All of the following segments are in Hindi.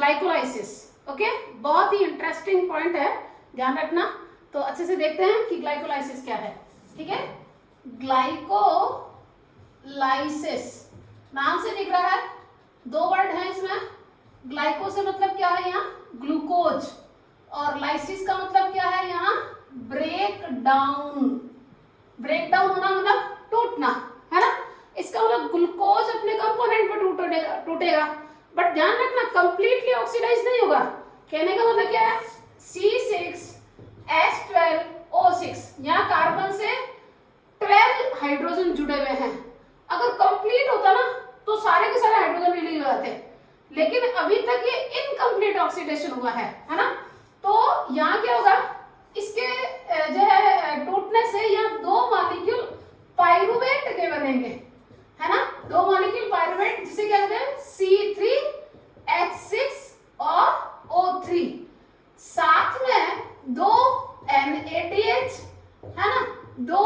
ग्लाइकोलाइसिस। ओके, बहुत ही इंटरेस्टिंग पॉइंट है, ध्यान रखना। तो अच्छे से देखते हैं कि ग्लाइकोलाइसिस क्या है। ठीक है, ग्लाइकोलाइसिस नाम से दिख रहा है, दो वर्ड है इसमें। ग्लाइको से मतलब क्या है यहाँ, ग्लूकोज, और लाइसिस का मतलब क्या है यहाँ, ब्रेक डाउन। ब्रेक डाउन होना मतलब टूटना, है ना। इसका मतलब ग्लूकोज अपने कंपोनेंट पर टूटेगा, बट ध्यान रखना कंप्लीटली ऑक्सीडाइज नहीं होगा। कहने का मतलब क्या है, C6H12O6, यहाँ कार्बन से 12 हाइड्रोजन जुड़े हुए हैं। अगर कंप्लीट होता ना तो सारे के सारे हाइड्रोजन रिलीज हो जाते, लेकिन अभी तक ये इनकम्प्लीट ऑक्सीडेशन हुआ है ना। तो यहाँ क्या होगा, इसके जो है टूटने से यहाँ दो मॉलिक्यूल पाइरुवेट के बनेंगे, है ना। दो मॉलिक्यूल पाइरुवेट जिसे क्या कहते हैं, C3H6 और O3, साथ में दो NADH, है ना, दो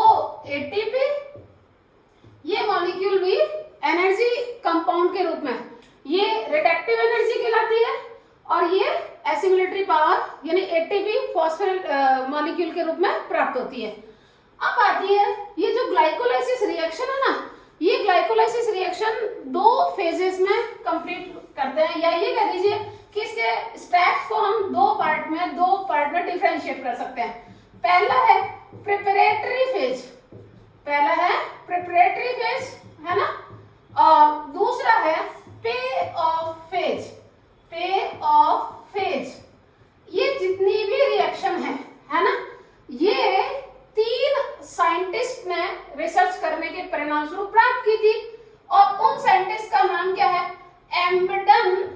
ATP। ये मॉलिक्यूल भी एनर्जी कंपाउंड के रूप में, ये रिडक्टिव एनर्जी कहलाती है, और ये एसिमिलेटरी पावर यानी एटीपी फॉस्फेट मॉलिक्यूल के रूप में प्राप्त होती है। अब आती है ये जो ग्लाइकोलाइसिस रिएक्शन है ना, ये ग्लाइकोलाइसिस रिएक्शन दो फेजेस में कंप्लीट करते हैं, या ये कह दीजिए कि इसके स्टेप्स को हम दो पार्ट में डिफरेंशिएट कर सकते हैं। पहला है प्रिपरेटरी फेज, है ना, और दूसरा है पे ऑफ फेज। ये जितनी भी रिएक्शन है ना, ये 3 साइंटिस्ट ने रिसर्च करने के परिणाम स्वरूप प्राप्त की थी, और उन साइंटिस्ट का नाम क्या है, एम्बडन,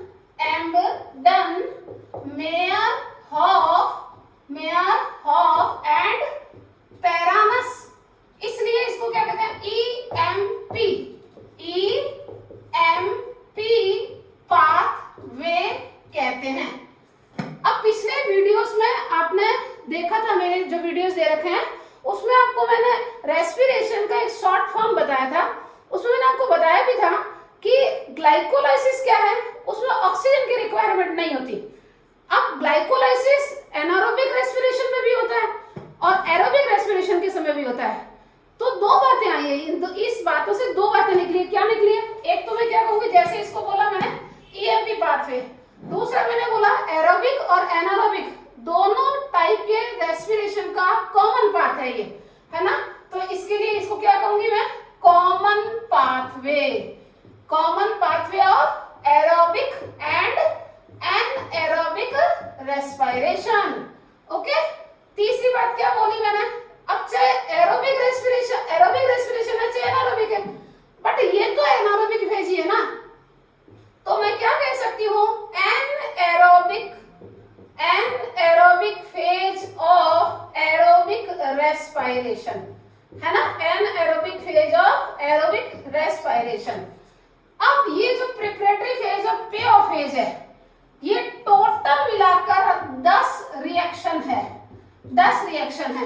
मेयरहॉफ एंड पेरानस। इसलिए इसको क्या कहते हैं, EMP पाथवे कहते हैं। अब पिछले वीडियोस में आपने देखा था, मेरे जो वीडियोस दे रखे हैं उसमें आपको मैंने रेस्पिरेशन का एक शॉर्ट फॉर्म बताया था। उसमें मैंने आपको बताया भी था कि ग्लाइकोलाइसिस क्या है, उसमें ऑक्सीजन की रिक्वायरमेंट नहीं होती। अब ग्लाइकोलाइसिस एनारोबिक रेस्पिरेशन में भी होता है और एरोबिक रेस्पिरेशन के समय भी होता है। तो दो बातें आई है, इस बातों से दो बातें निकली। क्या निकली है, एक तो मैं क्या कहूंगी, जैसे इसको बोला मैंने EMP पाथवे, दूसरा मैंने बोला एरोबिक और एनारोबिक दोनों टाइप के रेस्पिरेशन का कॉमन पाथ है ये, है ना। तो इसके लिए इसको क्या कहूंगी मैं, common pathway of aerobic and anaerobic respiration. Okay, तीसरी बात क्या बोली मैंने, अब चाहे एरोबिक रेस्पिरेशन है चाहे एनारोबिक है, बट ये तो एनारोबिक फेज ही है ना, तो मैं क्या कह सकती हूँ, anaerobic phase of aerobic respiration, है ना, anaerobic phase of aerobic respiration. अब ये जो प्रिपरेटरी फेज और पे ऑफ फेज है, ये टोटल मिलाकर 10 रिएक्शन है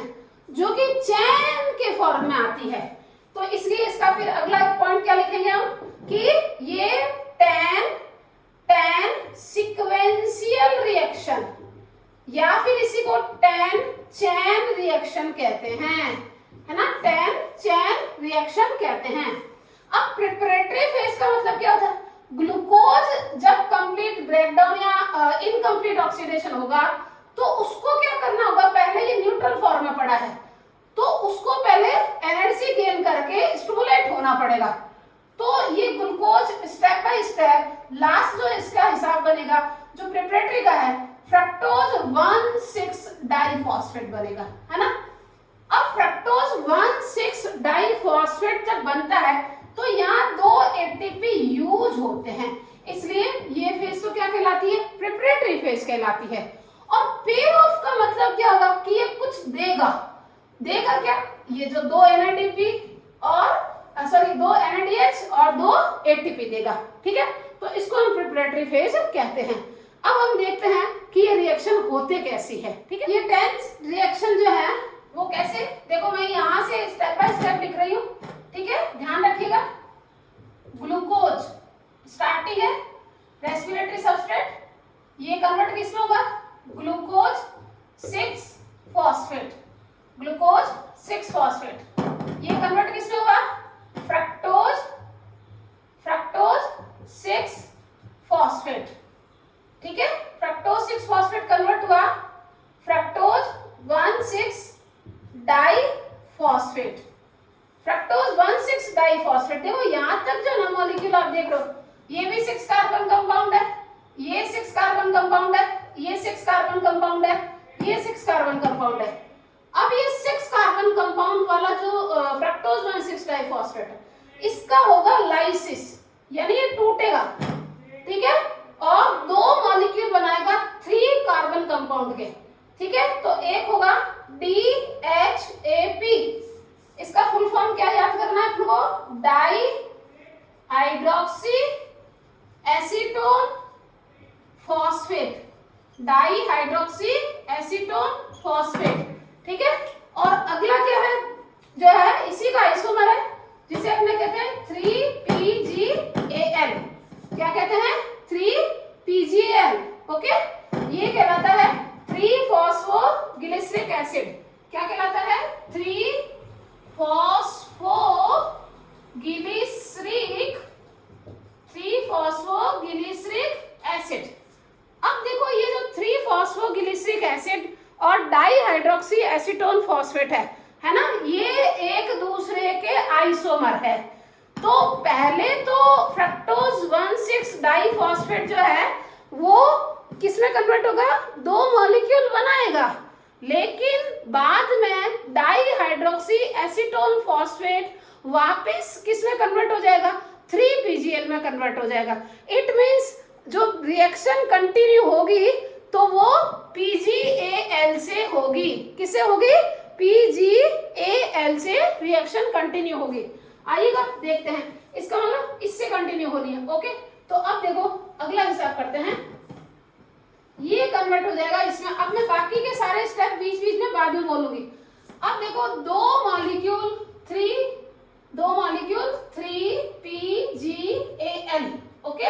जो कि चैन के फॉर्म में आती है। तो इसलिए इसका फिर अगला पॉइंट क्या लिखेंगे हम, कि ये 10 सीक्वेंशियल रिएक्शन, या फिर इसी को 10 चैन रिएक्शन कहते हैं, है ना, 10 चैन रिएक्शन कहते हैं। अब प्रिपरेटरी फेज का मतलब क्या होता है, ग्लूकोज जब कंप्लीट ब्रेकडाउन या इनकम्प्लीट ऑक्सीडेशन होगा तो उसको क्या करना होगा, पहले ये न्यूट्रल फॉर्म में पड़ा है तो उसको पहले एनर्जी गेन करके स्टिमुलेट होना पड़ेगा। तो ये glucose step by step last जो इसका हिसाब बनेगा, जो प्रिपरेटरी का है, फ्रक्टोज 1,6 डाइफॉस्फेट बनेगा, है ना। अब फ्रक्टोज 1,6 डाइफॉस्फेट जब बनता है तो यहाँ 2 ATP यूज होते हैं, इसलिए ये फेज तो क्या कहलाती है, प्रिपरेटरी फेज कहलाती है। और पे ऑफ का मतलब क्या होगा, कि ये कुछ देगा क्या, ये जो 2 NADH और 2 ATP देगा, ठीक है। तो इसको हम प्रिपरेटरी फेज कहते हैं। अब हम देखते हैं कि ये रिएक्शन होते कैसी है, ठीक है। ये 10 रिएक्शन जो है वो कैसे, देखो मैं यहाँ से स्टेप बाय स्टेप लिख रही हूँ, ठीक है, ध्यान रखिएगा। ग्लूकोज स्टार्टिंग है, रेस्पिरेटरी सबस्ट्रेट, डाइफॉस्फेट। देखो यहाँ तक जो ना मॉलिक्यूल आप देख रहे हो, ये भी 6 कार्बन कंपाउंड है, ये 6 कार्बन कंपाउंड है, ये 6 कार्बन कंपाउंड है, ये 6 कार्बन कंपाउंड है। अब ये 6 कार्बन कंपाउंड वाला जो फ्रक्टोज 1,6 डाइफॉस्फेट है, इसका होगा लाइसिस, यानी ये टूटेगा, ठीक है, और 2 मॉलिक्यूल बनाएगा 3 कार्बन कंपाउंड के, ठीक है। तो एक होगा DHAP, इसका फुल फॉर्म क्या याद करना है अपने को, di hydroxy acetone phosphate, di hydroxy acetone phosphate, ठीक है। और अगला क्या है, जो है इसी का आइसोमर है, जिसे अपने कहते हैं 3PGAL, क्या कहते हैं 3PGAL, ओके। ये कहलाता है 3-फॉस्फोग्लिसरिक एसिड, क्या कहलाता है 3-फॉस्फोग्लिसरिक एसिड। अब देखो ये जो 3-फॉस्फोग्लिसरिक एसिड और डाईहाइड्रोक्सी एसीटोन फॉस्फेट है ना, ये एक दूसरे के आइसोमर है। तो पहले तो फ्रक्टोज 1,6 डाइफॉस्फेट जो है वो किसमें कन्वर्ट होगा, 2 मॉलिक्यूल बनाएगा, लेकिन बाद में डाईहाइड्रोक्सी एसीटोन फॉस्फेट वापस किसमें कन्वर्ट हो जाएगा, 3PGL में कन्वर्ट हो जाएगा। इट मींस जो रिएक्शन कंटिन्यू होगी तो वो PGAL से होगी, किससे होगी, PGAL से रिएक्शन कंटिन्यू होगी। आइएगा देखते हैं, इसका मतलब इससे कंटिन्यू होनी है, ओके। तो अब देखो अगला हिसाब करते हैं, ये कन्वर्ट हो जाएगा इसमें। अब मैं बाकी के सारे स्टेप बीच बीच में बाद में बोलूंगी। अब देखो 2 मॉलिक्यूल 3PGAL, ओके,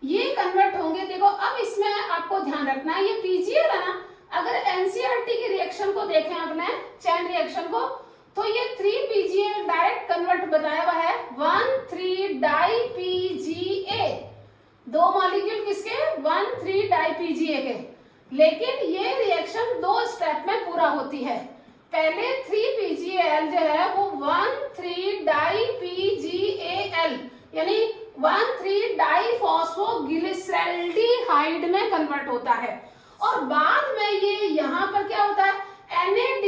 ये कन्वर्ट होंगे। देखो अब इसमें आपको ध्यान रखना है, ये PGL है ना, अगर NCERT की रिएक्शन को देखें अपने चैन रिएक्शन को, तो ये 3PGL डायरेक्ट कन्वर्ट बताया हुआ है 1,3-डाई-PGA, 2 मॉलिक्यूल किसके, 1,3-डाई-PGA के। लेकिन ये रिएक्शन 2 स्टेप में पूरा होती है। पहले 3PGAL जो है वो 1,3-डाई-PGAL यानी 1,3-डाइफॉस्फोग्लिसरैल्डिहाइड में कन्वर्ट होता है, और बाद में ये यहाँ पर क्या होता है, NAD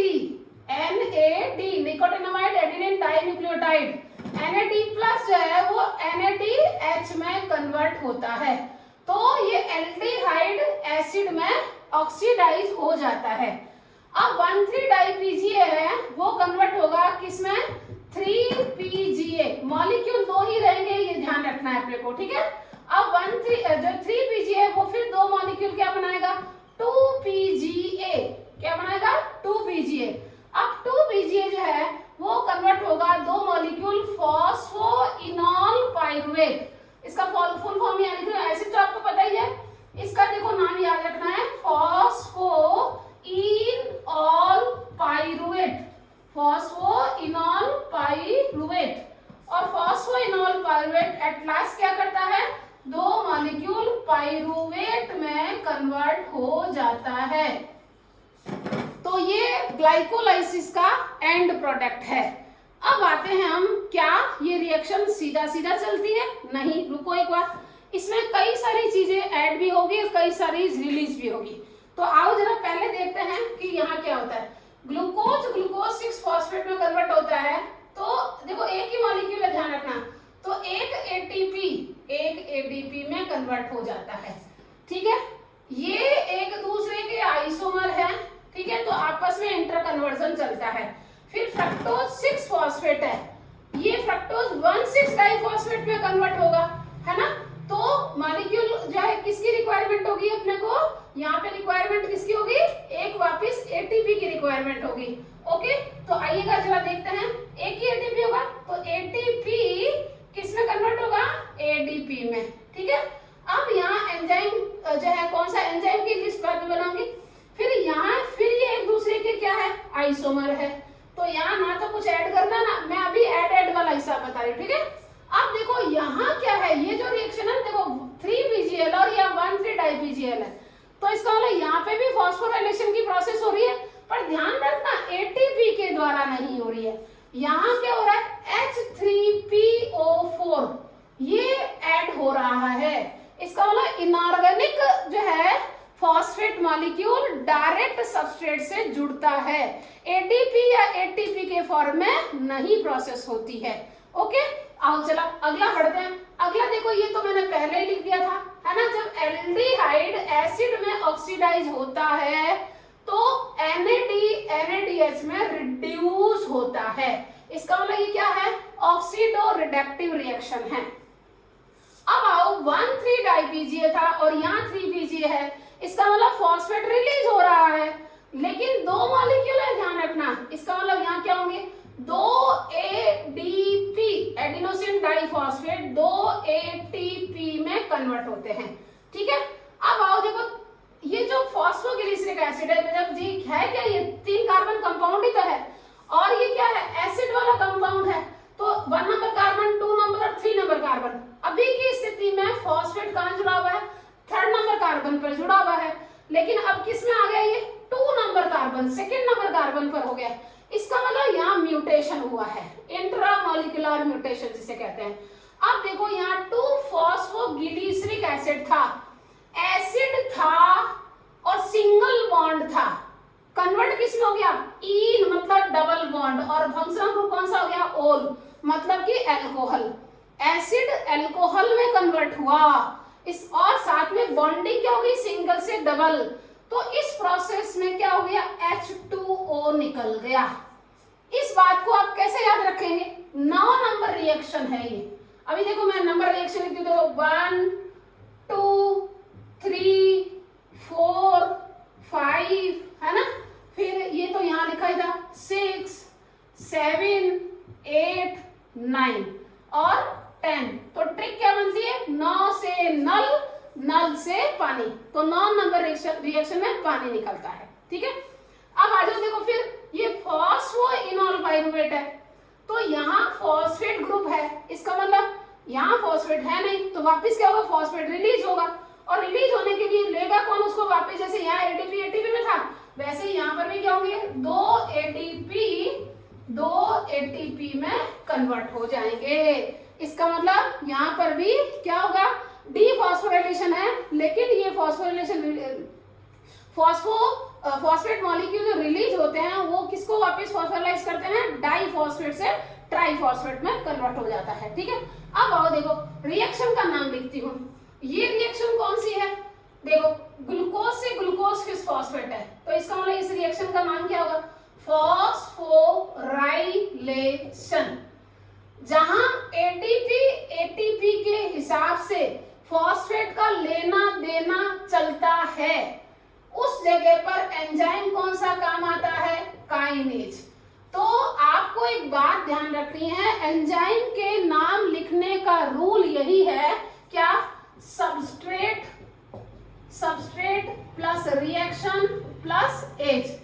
nicotinamide adenine dinucleotide, NAD plus जो है वो NADH में कन्वर्ट होता है। तो ये एल्डिहाइड एसिड में ऑक्सीडाइज हो जाता है। अब 1,3-डाई-PGA है वो कन्वर्ट होगा किसमें, 3PGA, मॉलिक्यूल 2 ही रहेंगे, ये ध्यान रखना है अपने को, ठीक है। अब 3PGA है वो फिर 2 मॉलिक्यूल क्या बनाएगा, 2PGA, क्या बनाएगा, 2PGA। अब 2PGA जो है वो कन्वर्ट होगा 2 मॉलिक्यूल फॉस्फोइनॉल पाइरुवेट, इसका फुल फॉर्म याद रखना, ऐसे तो आपको पता ही है, इसका देखो नाम याद रखना है, फॉस्फोइनॉल पाइरुवेट, फॉस्फोइनॉल पाइरुवेट। और फॉस्फोइनॉल पाइरुवेट एट लास्ट क्या करता है, 2 मॉलिक्यूल पाइरुवेट में कन्वर्ट हो जाता है। तो ये ग्लाइकोलाइसिस का एंड प्रोडक्ट है। अब आते हैं हम, क्या ये रिएक्शन सीधा सीधा चलती है, नहीं, रुको एक बार, इसमें कई सारी चीजें ऐड भी होगी और कई सारी रिलीज भी होगी। तो आओ जरा पहले देखते हैं कि यहाँ क्या होता है। ग्लूकोज 6 फॉस्फेट में कन्वर्ट होता है, तो देखो एक ही मॉलिक्यूल है, ध्यान रखना, तो एक ADP में कन्वर्ट हो जाता है, ठीक है। ये एक दूसरे के आइसोमर है, ठीक है, तो आपस में इंटर कन्वर्जन चलता है। फिर फ्रक्टोज 6 फॉस्फेट है, ये फ्रक्टोज 1,6 डाइफॉस्फेट में कन्वर्ट होगा, है ना। तो मॉलिक्यूल जो है किसकी रिक्वायरमेंट होगी अपने को, यहाँ पे रिक्वायरमेंट किसकी होगी, एक वापस ATP की रिक्वायरमेंट होगी, ओके। तो आइएगा जरा देखते हैं, एक ही ATP होगा, तो ATP किसमें कन्वर्ट होगा, ADP में, ठीक है। अब यहाँ एंजाइम जो है, कौन सा एंजाइम की लिस्ट बाद में बनाऊंगी। फिर यहाँ फिर ये एक दूसरे के क्या है, आइसोमर है, तो यहाँ ना तो कुछ ऐड करना ना, मैं अभी ऐड वाला हिसाब बता रही हूँ, ठीक है। अब देखो यहाँ क्या है, ये जो रिएक्शन है देखो 3PGL और यहाँ 1,3-डाई-PGL है, तो इसका मतलब यहाँ पे भी फॉस्फोराइलेशन की प्रोसेस हो रही है, पर ध्यान रखना ATP के द्वारा नहीं हो रही है, यहाँ क्या हो रहा है, H3P इनऑर्गेनिक जो है फॉस्फेट मॉलिक्यूल डायरेक्ट सबस्ट्रेट से जुड़ता है, एडीपी या एटीपी के फॉर्म में नहीं प्रोसेस होती है। ओके, आओ चला अगला बढ़ते हैं। अगला देखो, ये तो मैंने पहले ही लिख दिया था, है ना। जब एल्डिहाइड एसिड में ऑक्सीडाइज होता है तो NADH में रिड्यूस होता है। इसका मतलब ये क्या है, ऑक्सीडो रिडक्टिव रिएक्शन है। अब आओ 1,3-डाईपीजीए था और यहाँ 3PGA है, इसका मतलब फॉस्फेट रिलीज हो रहा है, लेकिन दो मॉलिक्यूल है, ध्यान रखना। इसका मतलब यहाँ क्या होंगे, 2ADP एडिनोसिन डाइफॉस्फेट 2ATP में कन्वर्ट होते हैं। ठीक है, अब आओ देखो, ये जो फॉस्फोग्लिसरिक एसिड है, जब जी है क्या, ये 3 कार्बन कंपाउंड ही तो है, और ये क्या है, एसिड वाला कंपाउंड है, तो 1 नंबर कार्बन, 2 नंबर और 3 नंबर कार्बन। अभी की स्थिति में फॉस्फेट कहाँ जुड़ा हुआ है, 3rd नंबर कार्बन पर जुड़ा हुआ है, लेकिन अब किस में आ गया, ये 2 number carbon 2nd number carbon पर हो गया। इसका मतलब यहाँ म्यूटेशन हुआ है, इंट्रामोलिकुलर म्यूटेशन जिसे कहते हैं। अब देखो यहाँ 2-फॉस्फोग्लिसरिक एसिड था, एसिड था और सिंगल बॉन्ड था, कन्वर्ट किस में हो गया, ईन मतलब डबल बॉन्ड, और फंक्शनल ग्रुप कौन सा हो गया, ओल मतलब कि अल्कोहल। एसिड अल्कोहल में कन्वर्ट हुआ, इस और साथ में बॉन्डिंग क्या होगी, सिंगल से डबल, तो इस प्रोसेस में क्या हो गया, H2O निकल गया। इस बात को आप कैसे याद रखेंगे, 9 नंबर रिएक्शन है ये। अभी देखो मैं नंबर रिएक्शन लिखती हूँ, देखो 1 2 3 4 5, है ना, फिर ये तो यहाँ लिखा ही था 6 7 8 9 और 10। तो ट्रिक क्या बनती है, 9 से नल, नल से पानी, तो 9 नंबर रिएक्शन में पानी निकलता है। ठीक है, अब आ जाओ देखो, फिर ये फॉस्फोइनोल पाइरुवेट है, तो यहाँ फॉस्फेट ग्रुप है, इसका मतलब यहाँ फॉस्फेट है नहीं, तो वापस क्या होगा, फॉस्फेट रिलीज होगा, और रिलीज होने के लिए लेगा कौन उसको वापस, जैसे यहाँ ATP में था, वैसे यहाँ पर भी क्या होंगे, 2 ATP में कन्वर्ट हो जाएंगे। इसका मतलब यहाँ पर भी क्या होगा, डीफॉस्फोराइलेशन है, लेकिन ये फॉस्फेट मॉलिक्यूल जो रिलीज होते हैं वो किसको वापस फॉस्फोराइज करते हैं, डाइफॉस्फेट से ट्राइफॉस्फेट में कन्वर्ट हो जाता है। ठीक है, अब आओ देखो, रिएक्शन का नाम लिखती हूँ, ये रिएक्शन कौन सी है, देखो ग्लूकोज से ग्लूकोज किस फॉस्फेट है, तो इसका मतलब इस रिएक्शन का नाम क्या होगा, फॉस्फोराइलेशन। जहां ATP के हिसाब से फॉस्फेट का लेना देना चलता है, उस जगह पर एंजाइम कौन सा काम आता है, काइनेज। तो आपको एक बात ध्यान रखनी है, एंजाइम के नाम लिखने का रूल यही है, क्या, सबस्ट्रेट प्लस रिएक्शन प्लस एज।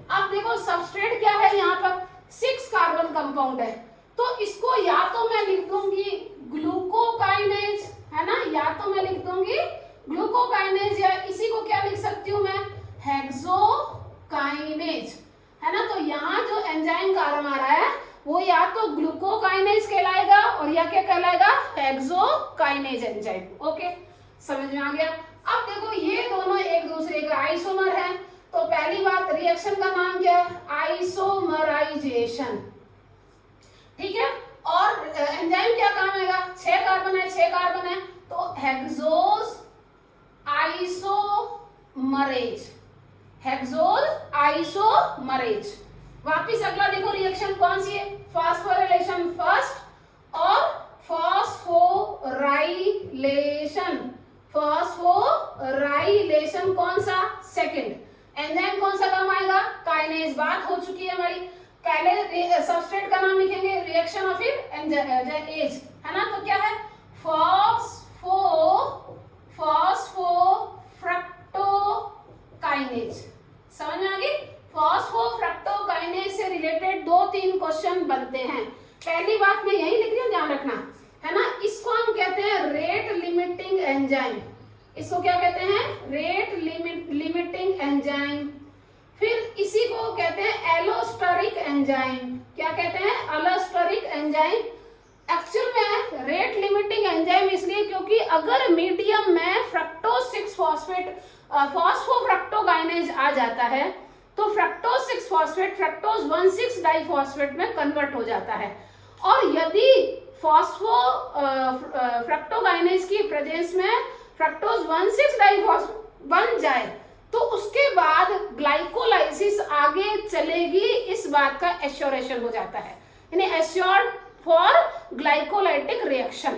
अब देखो सबस्ट्रेट क्या है, यहाँ पर 6 कार्बन कंपाउंड है, तो इसको या तो मैं लिख दूंगी ग्लूकोकाइनेज, है ना, या तो मैं लिख दूंगी ग्लूकोकाइनेज, या इसी को क्या लिख सकती हूँ मैं, हेक्सोकाइनेज, है ना। तो यहाँ जो एंजाइम काम आ रहा है वो या तो ग्लूकोकाइनेज कहलाएगा और या क्या कहलाएगा, हेक्सोकाइनेज एंजाइम। ओके, समझ में आ गया। अब देखो ये दोनों एक दूसरे का आइसोमर है, तो पहली बात रिएक्शन का नाम क्या है, आइसोमराइजेशन। ठीक है, और एंजाइम क्या काम आएगा, 6 कार्बन है, 6 कार्बन है, तो हेक्सोज आइसोमरेज, हेक्सोज आइसोमरेज। वापिस अगला देखो रिएक्शन कौन सी है, फॉस्फोराइलेशन फर्स्ट और फॉस्फोराइलेशन, फॉस्फोराइलेशन कौन सा, सेकंड। एंजाइम कौन सा काम आएगा, काइनेज। बात हो चुकी है हमारी, पहले सबस्ट्रेट का नाम लिखेंगे रिएक्शन और फिर एज, है ना। तो क्या है, फॉस्फोफ्रक्टोकाइनेज। समझ में आ गई, फॉस्फोफ्रक्टोकाइनेज से रिलेटेड 2-3 क्वेश्चन बनते हैं। पहली बात मैं यही लिख रही हूँ, ध्यान रखना, है ना। इसको हम कहते हैं रेट लिमिटिंग एंजाइम, इसको क्या कहते हैं, रेट लिमिटिंग एंजाइम। फिर इसी को कहते हैं एलोस्टेरिक एंजाइम, क्या कहते हैं, एलोस्टेरिक एंजाइम। एक्चुअल में रेट लिमिटिंग एंजाइम इसलिए क्योंकि अगर मीडियम में फ्रक्टोज 6 फॉस्फेट फॉस्फोफ्रक्टोकाइनेज आ जाता है तो फ्रक्टोज 6 फॉस्फेट फ्रक्टोज 1,6 डाइफॉस्फेट में कन्वर्ट हो जाता है। और यदि फ्रक्टोकाइनेज की प्रेजेंस में फ्रक्टोज 1,6 डाइफॉस्फेट बन जाए तो उसके बाद ग्लाइकोलाइसिस आगे चलेगी, इस बात का एश्योरेशन हो जाता है, यानी एश्योर्ड फॉर ग्लाइकोलाइटिक रिएक्शन।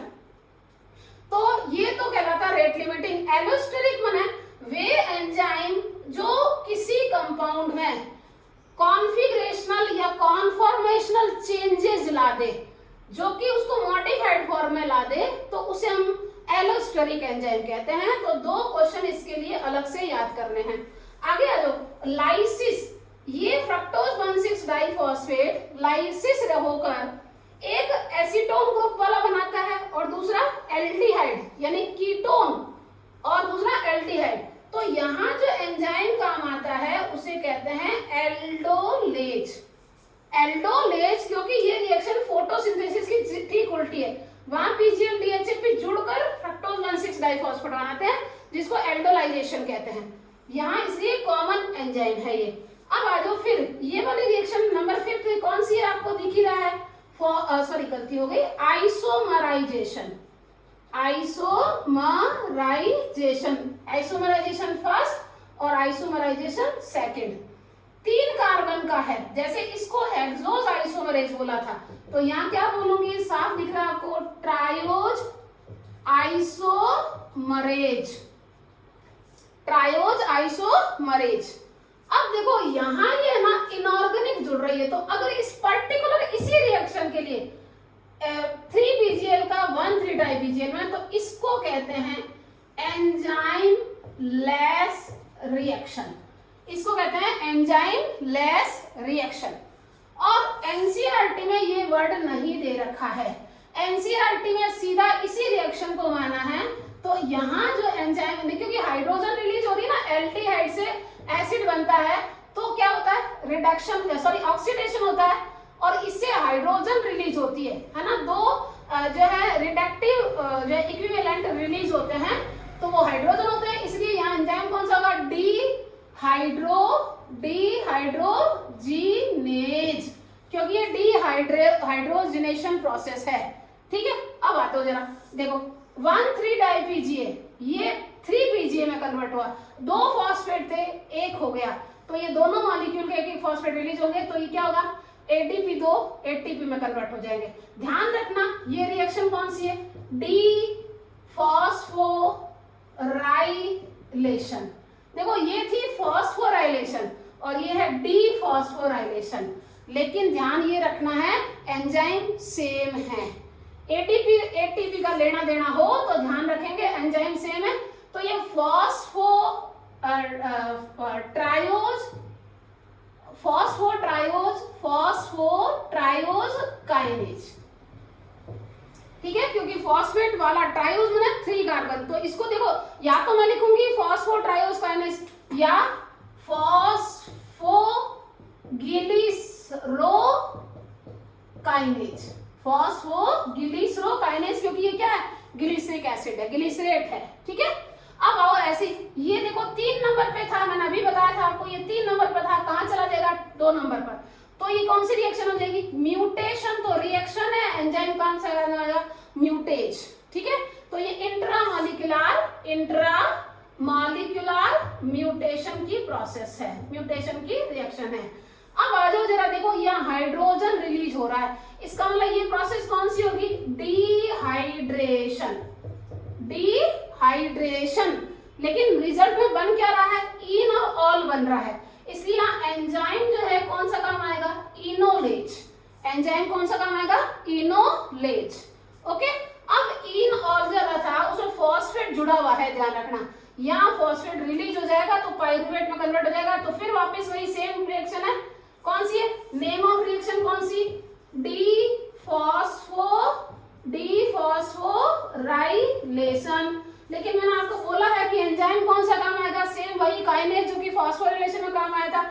तो ये तो कहलाता रेट लिमिटिंग। एलोस्टेरिक माने वे एंजाइम जो किसी कंपाउंड में कॉन्फिगरेशनल या कॉन्फॉर्मेशनल चेंजेस ला दे, जो कि उसको मॉडिफाइड फॉर्म में ला दे, तो उसे हम एलोस्टेरिक एंजाइम कहते हैं। तो 2 क्वेश्चन इसके लिए अलग से याद करने हैं। आगे आ जाओ, लाइसिस, ये फ्रक्टोज 1,6 डाइफॉस्फेट लाइसिस होकर एक एसीटोन ग्रुप वाला बनाता है और दूसरा एल्डिहाइड यानी कीटोन और दूसरा एल्डिहाइड। तो यहाँ जो एंजाइम काम आता है उसे कहते हैं एल्डोलेज। एल्डोलेज क्योंकि ये रिएक्शन फोटोसिंथेसिस की ठीक उल्टी है, वहां पीजीएल डीएचए जुड़कर फ्रक्टोज 1,6 डाइफॉस्फेट बनाते हैं जिसको एल्डोलाइजेशन कहते हैं। यहाँ इसलिए कॉमन एंजाइम है ये। अब आ जाओ फिर ये वाली रिएक्शन नंबर 5 कौन सी है, आपको दिख ही रहा है, सॉरी गलती हो गई, आइसोमराइजेशन। आइसोमराइजेशन फर्स्ट और आइसोमराइजेशन सेकंड। 3 कार्बन का है, जैसे इसको हेक्सोज आइसोमरेज बोला था, तो यहाँ क्या बोलूंगी, साफ दिख रहा है आपको, ट्रायोज आइसोमरेज, ट्रायोज आइसोमरेज। अब देखो यहाँ ये ना इनऑर्गेनिक जुड़ रही है, तो अगर इस पर्टिकुलर इसी रिएक्शन के लिए 3BGL का 1,3-डाइबीजीएल में, तो इसको कहते हैं एंजाइम लेस रिएक्शन, इसको कहते हैं एंजाइम लेस रिएक्शन। और एनसीईआरटी में ये वर्ड नहीं दे रखा है, एनसीईआरटी में सीधा इसी रिएक्शन को माना है। तो यहाँ जो एंजाइम, क्योंकि हाइड्रोजन रिलीज हो रही है ना, एल्डिहाइड से एसिड बनता है, तो क्या होता है, रिडक्शन सॉरी ऑक्सीडेशन होता है और इससे हाइड्रोजन रिलीज होती है ना। 2 जो है रिडक्टिव जो इक्विवेलेंट रिलीज होते हैं, तो वो हाइड्रोजन होते हैं, इसलिए यहाँ एंजाइम कौन सा होगा, डिहाइड्रोजीनेज, क्योंकि ये डिहाइड्रोजिनेशन प्रोसेस है। ठीक है, अब आते हो जरा देखो, 1,3-डाइपीजीए ये 3PGA में कन्वर्ट हुआ, 2 फॉस्फेट थे, 1 हो गया, तो ये दोनों मॉलिक्यूल के एक फॉस्फेट रिलीज होंगे, तो ये क्या होगा, ADP2 ATP में कन्वर्ट हो जाएंगे। ध्यान रखना ये रिएक्शन कौन सी है, डिफॉस्फोराइलेशन। देखो ये थी फॉस्फोराइलेशन और ये है डिफॉस्फोराइलेशन, लेकिन ध्यान ये रखना है एंजाइम सेम है। ATP का लेना देना हो तो ध्यान रखेंगे एंजाइम सेम है। तो ये फॉस्फोट्रायोज काइनेज, ठीक है, क्योंकि फॉस्फेट वाला ट्रायोज में 3 कार्बन, तो इसको देखो या तो मैं लिखूंगी फॉस्फोट्रायोज काइनेज या फॉस्फोग्लिसरोकाइनेज, क्योंकि ये क्या है, ग्लिसरिक एसिड है, ग्लिसरेट है। ठीक है, अब आओ ऐसे, ये देखो 3 नंबर पे था, मैंने अभी बताया था आपको, ये 3 नंबर पे था, कहां चला जाएगा 2 नंबर पर, तो ये कौन सी रिएक्शन हो जाएगी, म्यूटेशन। तो रिएक्शन है, एंजाइम कौन सा आएगा, म्यूटेज। ठीक है, तो ये इंट्रामॉलिक्यूलर म्यूटेशन की प्रोसेस है, म्यूटेशन की रिएक्शन है। अब आ जाओ जरा देखो, यहाँ हाइड्रोजन रिलीज हो रहा है, इसका मतलब ये प्रोसेस कौन सी होगी, डिहाइड्रेशन, लेकिन रिजल्ट में बन क्या रहा है, इन और ऑल बन रहा है, इसलिए यहाँ एंजाइम जो है कौन सा काम आएगा, इनोलेज। एंजाइम कौन सा काम आएगा, इनोलेज। ओके, अब इन ऑल जो था उसमें फॉस्फेट जुड़ा हुआ है, ध्यान रखना, यहाँ फॉस्फेट रिलीज हो जाएगा तो पाइरूवेट में कन्वर्ट हो जाएगा, तो फिर वापस वही सेम रिएक्शन है, कौन सी है, नेम ऑफ रिएक्शन कौन सी, डिफॉस्फोराइलेशन। लेकिन मैंने आपको बोला है कि एंजाइम कौन सा काम आएगा, सेम वही काइनेज जो कि फॉस्फोराइलेशन में काम आया था,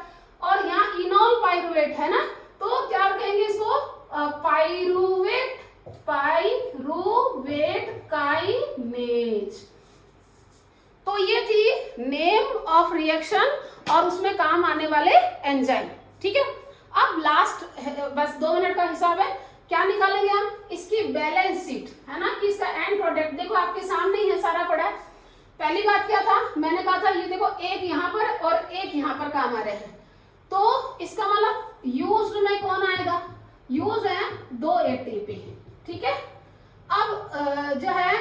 और यहाँ इनॉल पाइरूवेट है ना, तो क्या कहेंगे इसको, पाइरूवेट पाइरूवेट काइनेज। तो ये थी नेम ऑफ रिएक्शन और उसमें काम आने वाले एंजाइम। ठीक है, अब लास्ट बस 2 मिनट का हिसाब है, क्या निकालेंगे हम, इसकी बैलेंस शीट है ना, कि इसका एंड प्रोडक्ट देखो आपके सामने ही है, सारा पड़ा है। पहली बात क्या था, मैंने कहा था ये देखो एक यहाँ पर और एक यहाँ पर काम आ रहे हैं, तो इसका मतलब यूज्ड में कौन आएगा, यूज है 2 एटीपी। ठीक है, अब जो है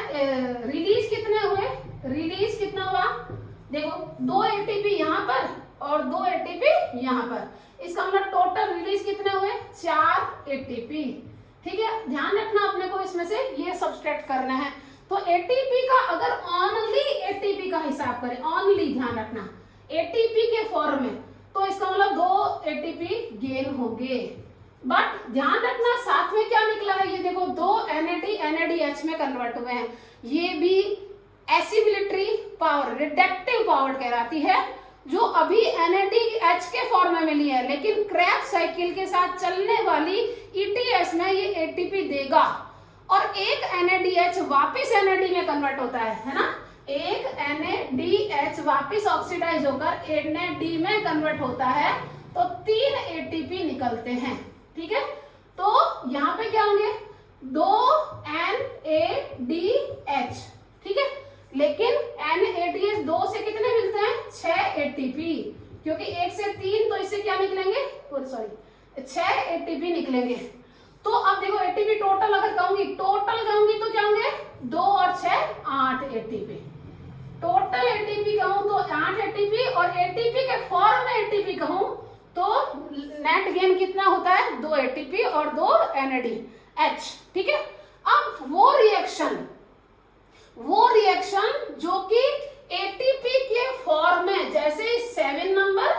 रिलीज कितने हुए, रिलीज कितना हुआ, देखो 2 एटीपी यहाँ पर और 2 एटीपी यहाँ पर, इसका मतलब टोटल रिलीज कितने हुए, 4 एटीपी। ठीक है, ध्यान रखना अपने को इसमें से ये सब्सट्रैक्ट करना है। तो एटीपी का अगर ओनली एटीपी का हिसाब करें, ओनली ध्यान रखना एटीपी के फॉर्म में, तो इसका मतलब 2 एटीपी गेन होंगे। बट ध्यान रखना साथ में क्या निकला है, ये देखो 2 NAD NADH में कन्वर्ट हुए हैं, ये भी एसिबिलिटी पावर, रिडक्टिव पावर कहलाती है, जो अभी NADH के फॉर्म में मिली है, लेकिन क्रेब्स साइकिल के साथ चलने वाली ETS में ये एटीपी देगा और एक NADH वापस NAD में कन्वर्ट होता है ना, एक NADH वापस ऑक्सीडाइज होकर NAD में कन्वर्ट होता है, तो 3 एटीपी निकलते हैं। ठीक है, तो यहाँ पे क्या होंगे, 2 NADH। ठीक है, लेकिन NADH 2 से कितने मिलते हैं, 6 एटीपी, क्योंकि 1 से 3, तो इससे क्या निकलेंगे, सॉरी 6 एटीपी निकलेंगे। तो अब देखो एटीपी टोटल अगर कहूंगी, टोटल कहूंगी तो क्या होंगे, 2 और 6 8 एटीपी, टोटल एटीपी कहूं तो 8 एटीपी, और एटीपी के फॉर्म में एटीपी कहूं तो नेट गेन कितना होता है, 2 एटीपी और 2 NADH। ठीक है, अब वो रिएक्शन जो कि एटीपी के फॉर्म में, जैसे 7 नंबर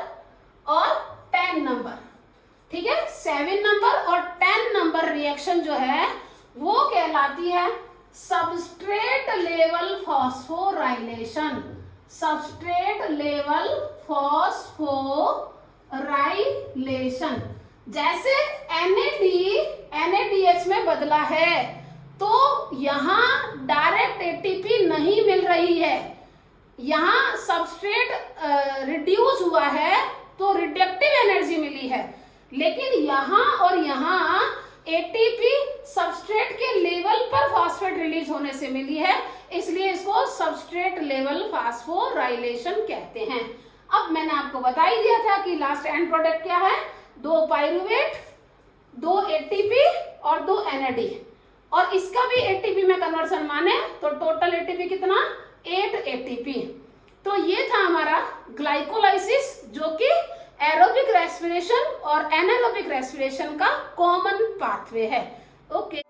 और 10 नंबर, ठीक है, 7 नंबर और 10 नंबर रिएक्शन जो है वो कहलाती है substrate level phosphorylation, substrate level phosphorylation. जैसे NADH में बदला है, तो यहां डायरेक्ट एटीपी नहीं मिल रही है, यहां सबस्ट्रेट रिड्यूस हुआ है तो रिडक्टिव एनर्जी मिली है, लेकिन यहां और यहां एटीपी सबस्ट्रेट के लेवल पर फॉस्फेट रिलीज होने से मिली है, इसलिए इसको सबस्ट्रेट लेवल फॉस्फोराइलेशन कहते हैं। अब मैंने आपको बता ही दिया था कि लास्ट एंड प्रोडक्ट क्या है, 2 पाइरूवेट, 2 एटीपी और 2 NAD, और इसका भी एटीपी में कन्वर्सन माने तो टोटल एटीपी कितना, 8 एटीपी। तो ये था हमारा ग्लाइकोलाइसिस, जो कि एरोबिक रेस्पिरेशन और एनारोबिक रेस्पिरेशन का कॉमन पाथवे है। ओके।